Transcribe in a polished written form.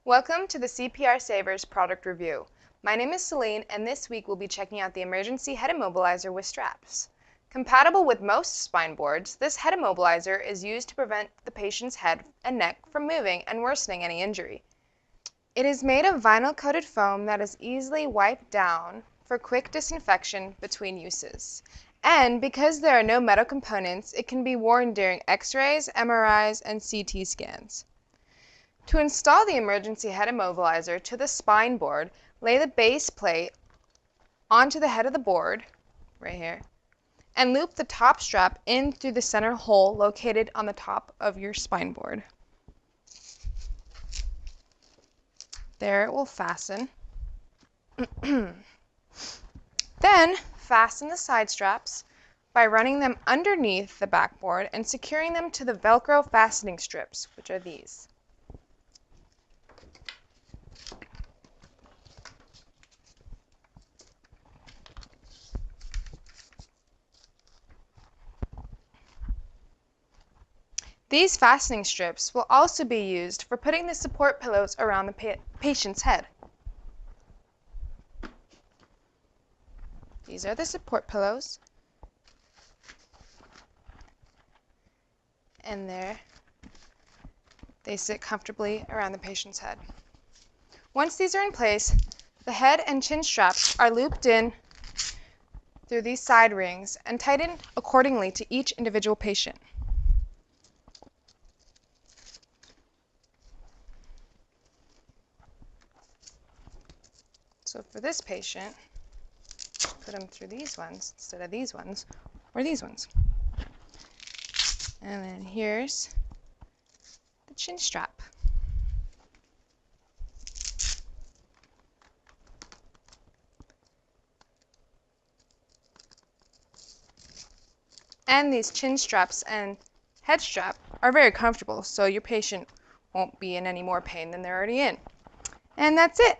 Welcome to the CPR Savers product review. My name is Celine, and this week we'll be checking out the emergency head immobilizer with straps. Compatible with most spine boards, this head immobilizer is used to prevent the patient's head and neck from moving and worsening any injury. It is made of vinyl-coated foam that is easily wiped down for quick disinfection between uses. And because there are no metal components, it can be worn during X-rays, MRIs, and CT scans. To install the emergency head immobilizer to the spine board, lay the base plate onto the head of the board, right here, and loop the top strap in through the center hole located on the top of your spine board. There it will fasten. Then fasten the side straps by running them underneath the backboard and securing them to the Velcro fastening strips, which are these. These fastening strips will also be used for putting the support pillows around the patient's head. These are the support pillows. And there, they sit comfortably around the patient's head. Once these are in place, the head and chin straps are looped in through these side rings and tightened accordingly to each individual patient. So for this patient, put them through these ones instead of these ones, or these ones. And then here's the chin strap. And these chin straps and head strap are very comfortable, so your patient won't be in any more pain than they're already in. And that's it.